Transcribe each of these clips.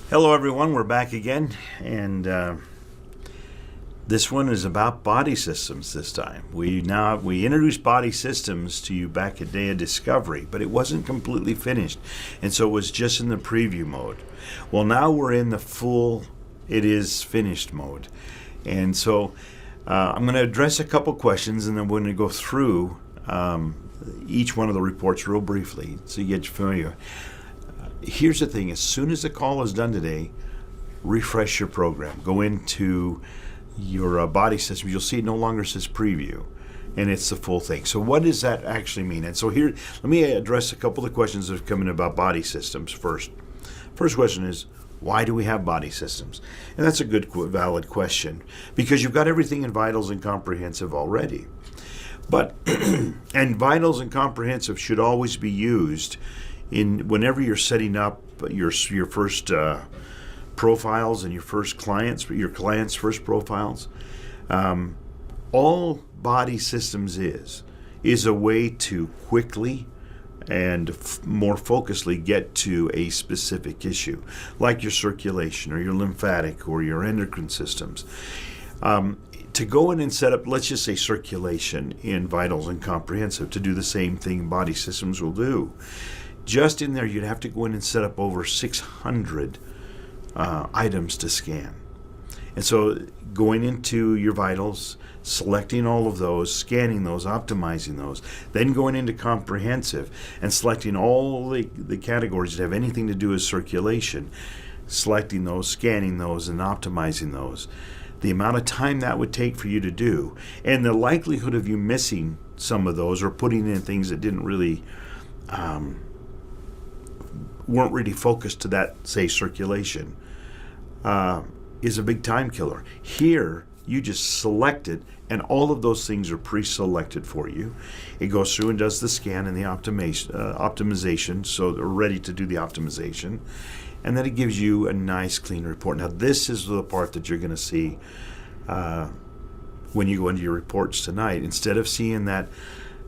Hello everyone, we're back again, and this one is about body systems this time. We introduced body systems to you back at Day of Discovery, but it wasn't completely finished, and so it was just in the preview mode. Well, now we're in the full, it is finished mode, and so I'm going to address a couple questions, and then we're going to go through each one of the reports real briefly so you get familiar. Here's the thing, as soon as the call is done today, refresh your program. Go into your body system. You'll see it no longer says preview, and it's the full thing. So what does that actually mean? And so here, let me address a couple of questions that have come in about body systems first. First question is, why do we have body systems? And that's a good, valid question, because you've got everything in Vitals and Comprehensive already. But, and Vitals and Comprehensive should always be used whenever you're setting up your first profiles and your clients' first profiles. All body systems is a way to quickly and more focusedly get to a specific issue, like your circulation or your lymphatic or your endocrine systems. To go in and set up, let's just say circulation in Vitals and Comprehensive, to do the same thing body systems will do. Just in there, you'd have to go in and set up over 600 items to scan. And so going into your Vitals, selecting all of those, scanning those, optimizing those, then going into Comprehensive and selecting all the categories that have anything to do with circulation, selecting those, scanning those, and optimizing those. The amount of time that would take for you to do, and the likelihood of you missing some of those or putting in things that didn't really weren't really focused to that, say, circulation, is a big time killer. Here, you just select it, and all of those things are pre-selected for you. It goes through and does the scan and the optimization, so they're ready to do the optimization, and then it gives you a nice, clean report. Now, this is the part that you're going to see when you go into your reports tonight. Instead of seeing that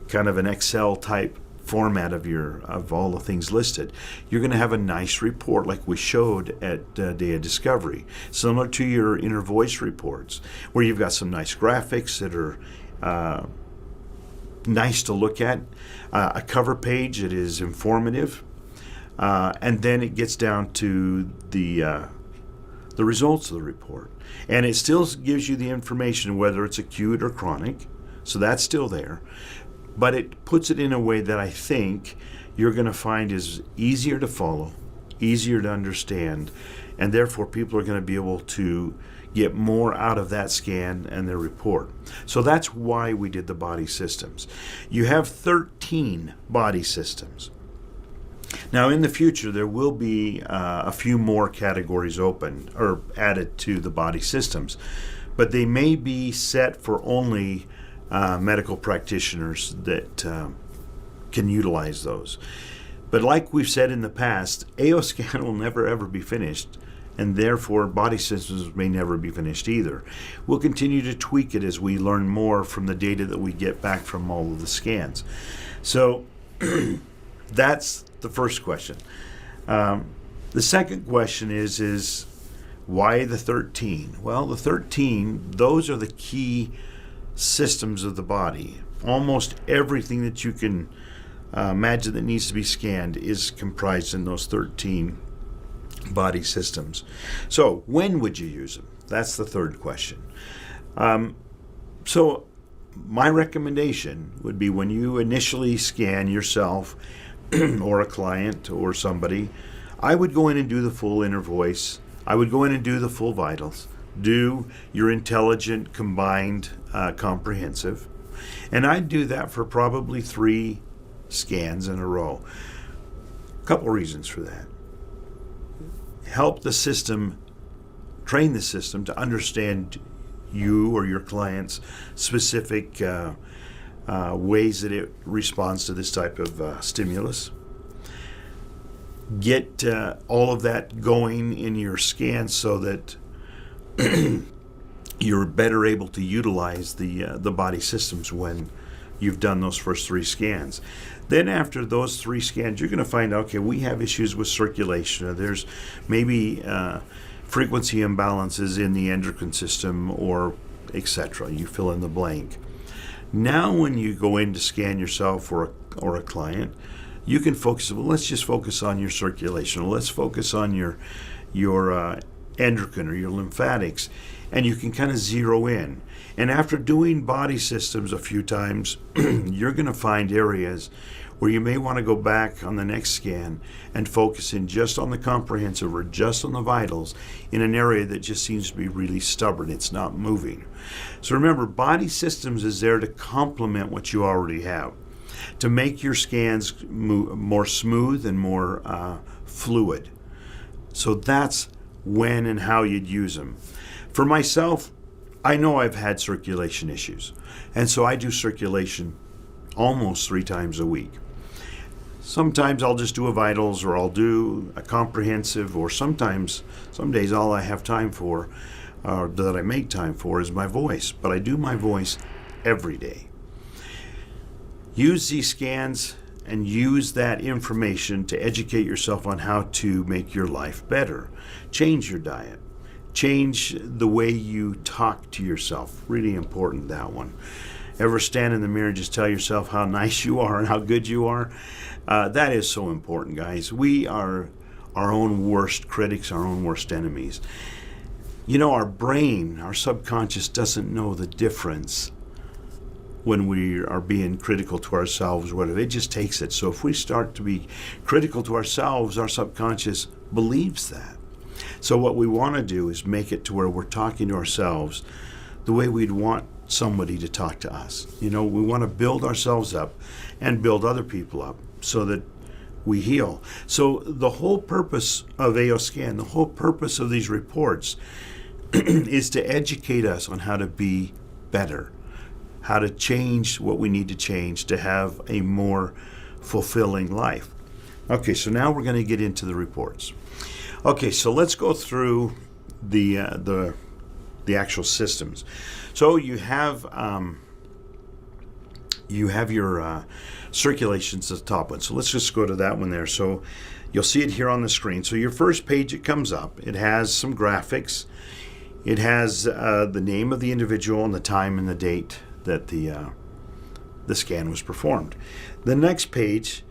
kind of an Excel type format of all the things listed, you're going to have a nice report like we showed at Day of Discovery, similar to your inner voice reports, where you've got some nice graphics that are nice to look at, a cover page that is informative, and then it gets down to the results of the report, and it still gives you the information whether it's acute or chronic, so that's still there. But it puts it in a way that I think you're going to find is easier to follow, easier to understand, and therefore people are going to be able to get more out of that scan and their report. So that's why we did the body systems. You have 13 body systems. Now in the future there will be a few more categories open or added to the body systems, but they may be set for only medical practitioners that can utilize those. But like we've said in the past, AO scan will never ever be finished, and therefore body systems may never be finished either. We'll continue to tweak it as we learn more from the data that we get back from all of the scans. So that's the first question. The second question is why the 13? Well, the 13, those are the key systems of the body. Almost everything that you can imagine that needs to be scanned is comprised in those 13 body systems. So when would you use them? That's the third question. So my recommendation would be when you initially scan yourself or a client or somebody, I would go in and do the full inner voice. I would go in and do the full vitals, do your intelligent combined comprehensive, and I'd do that for probably 3 scans in a row. A couple reasons for that. Help the system, train the system to understand you or your client's specific ways that it responds to this type of stimulus. Get all of that going in your scans so that you're better able to utilize the body systems when you've done those first 3 scans. Then after those 3 scans, you're going to find, okay, we have issues with circulation. Or there's maybe frequency imbalances in the endocrine system, or etc. You fill in the blank. Now when you go in to scan yourself or a client, you can focus, well, let's just focus on your circulation. Let's focus on your endocrine or your lymphatics, and you can kind of zero in. And after doing body systems a few times, you're going to find areas where you may want to go back on the next scan and focus in just on the comprehensive or just on the vitals in an area that just seems to be really stubborn. It's not moving. So remember, body systems is there to complement what you already have, to make your scans more smooth and more fluid. So that's when and how you'd use them. For myself, I know I've had circulation issues, and so I do circulation almost 3 times a week. Sometimes I'll just do a vitals, or I'll do a comprehensive, or sometimes, some days all I have time for, that I make time for, is my voice. But I do my voice every day. Use these scans and use that information to educate yourself on how to make your life better. Change your diet. Change the way you talk to yourself. Really important, that one. Ever stand in the mirror and just tell yourself how nice you are and how good you are? That is so important, guys. We are our own worst critics, our own worst enemies. You know, our brain, our subconscious, doesn't know the difference when we are being critical to ourselves, whatever. It just takes it. So if we start to be critical to ourselves, our subconscious believes that. So what we want to do is make it to where we're talking to ourselves the way we'd want somebody to talk to us. You know, we want to build ourselves up and build other people up so that we heal. So the whole purpose of AO Scan, the whole purpose of these reports is to educate us on how to be better, how to change what we need to change to have a more fulfilling life. Okay, so now we're going to get into the reports. Okay, so let's go through the actual systems. So you have your circulations at the top one. So let's just go to that one there. So you'll see it here on the screen. So your first page, it comes up. It has some graphics. It has the name of the individual and the time and the date that the scan was performed. The next page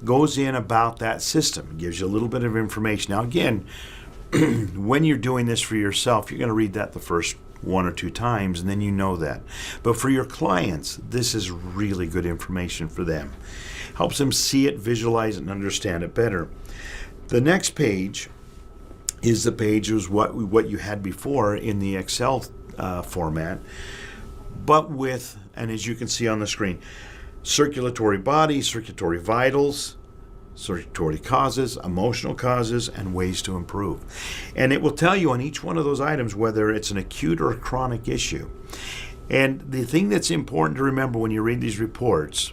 goes in about that system. It gives you a little bit of information. Now again, when you're doing this for yourself, you're going to read that the first 1 or 2 times, and then you know that. But for your clients, this is really good information for them. Helps them see it, visualize it, and understand it better. The next page is the page was what you had before in the Excel format, but with, and as you can see on the screen, circulatory body, circulatory vitals, circulatory causes, emotional causes, and ways to improve. And it will tell you on each one of those items whether it's an acute or a chronic issue. And the thing that's important to remember when you read these reports,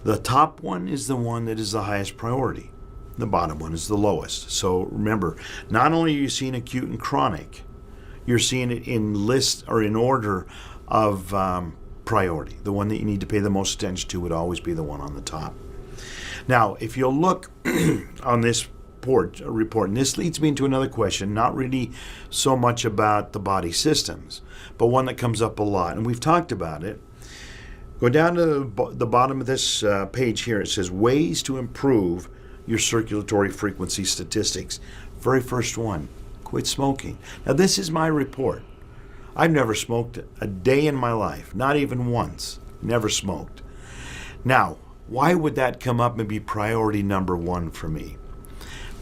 the top one is the one that is the highest priority. The bottom one is the lowest. So remember, not only are you seeing acute and chronic, you're seeing it in list or in order of priority. The one that you need to pay the most attention to would always be the one on the top. Now, if you'll look on this report, and this leads me into another question, not really so much about the body systems, but one that comes up a lot, and we've talked about it. Go down to the bottom of this page here. It says ways to improve your circulatory frequency statistics. Very first one, quit smoking. Now, this is my report. I've never smoked a day in my life, not even once. Never smoked. Now, why would that come up and be priority number 1 for me?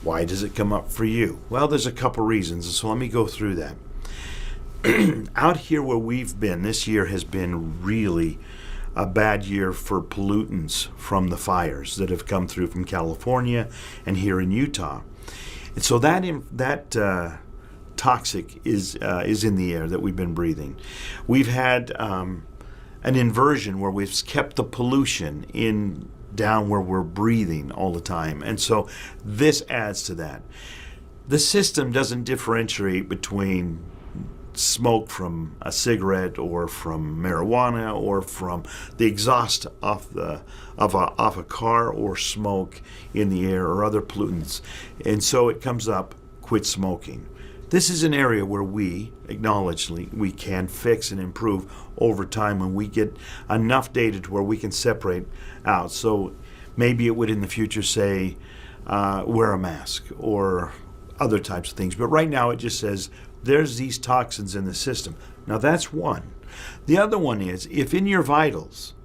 Why does it come up for you? Well, there's a couple reasons, so let me go through that. Out here where we've been, this year has been really a bad year for pollutants from the fires that have come through from California and here in Utah. And so that toxic is in the air that we've been breathing. We've had an inversion where we've kept the pollution in down where we're breathing all the time. And so this adds to that. The system doesn't differentiate between smoke from a cigarette or from marijuana or from the exhaust off a car, or smoke in the air or other pollutants. And so it comes up, quit smoking. This is an area where we we can fix and improve over time when we get enough data to where we can separate out. So maybe it would in the future say wear a mask or other types of things. But right now it just says there's these toxins in the system. Now that's one. The other one is if in your vitals,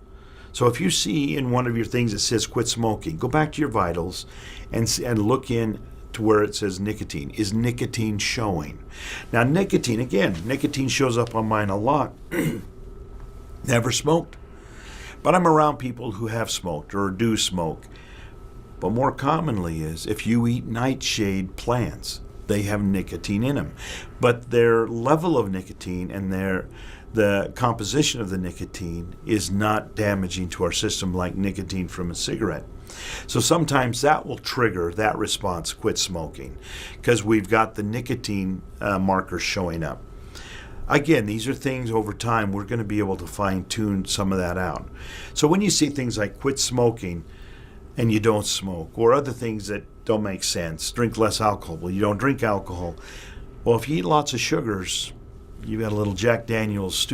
so if you see in one of your things that says quit smoking, go back to your vitals and look in to where it says nicotine. Is nicotine showing? Now nicotine shows up on mine a lot. Never smoked. But I'm around people who have smoked or do smoke. But more commonly is if you eat nightshade plants, they have nicotine in them. But their level of nicotine and the composition of the nicotine is not damaging to our system like nicotine from a cigarette. So sometimes that will trigger that response, quit smoking, because we've got the nicotine markers showing up. Again, these are things over time we're going to be able to fine-tune some of that out. So when you see things like quit smoking and you don't smoke, or other things that don't make sense, drink less alcohol, well, you don't drink alcohol. Well, if you eat lots of sugars, you've got a little Jack Daniel's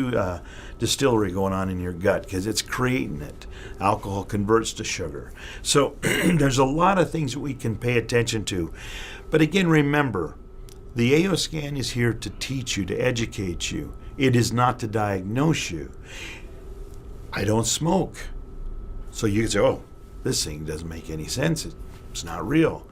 distillery going on in your gut because it's creating it. Alcohol converts to sugar. So there's a lot of things that we can pay attention to. But again, remember, the AO scan is here to teach you, to educate you. It is not to diagnose you. I don't smoke. So you can say, oh, this thing doesn't make any sense. It's not real.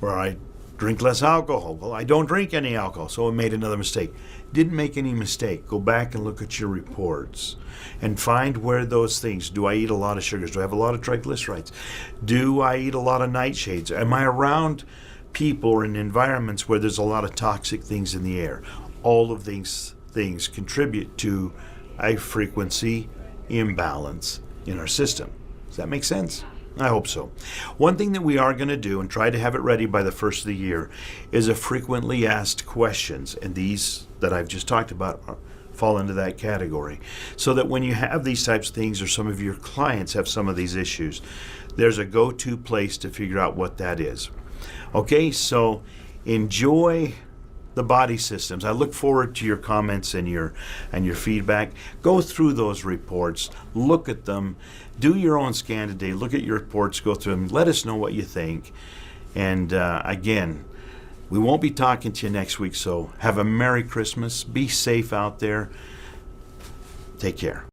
Or I drink less alcohol. Well, I don't drink any alcohol, so I made another mistake. Didn't make any mistake. Go back and look at your reports and find where those things. Do I eat a lot of sugars? Do I have a lot of triglycerides? Do I eat a lot of nightshades? Am I around people or in environments where there's a lot of toxic things in the air? All of these things contribute to a frequency imbalance in our system. Does that make sense? I hope so. One thing that we are going to do and try to have it ready by the first of the year is a frequently asked questions, and these that I've just talked about fall into that category, so that when you have these types of things or some of your clients have some of these issues, there's a go-to place to figure out what that is. Okay, so enjoy the body systems. I look forward to your comments and your feedback. Go through those reports, look at them, do your own scan today, look at your reports, go through them, let us know what you think. And again, we won't be talking to you next week, so have a Merry Christmas. Be safe out there. Take care.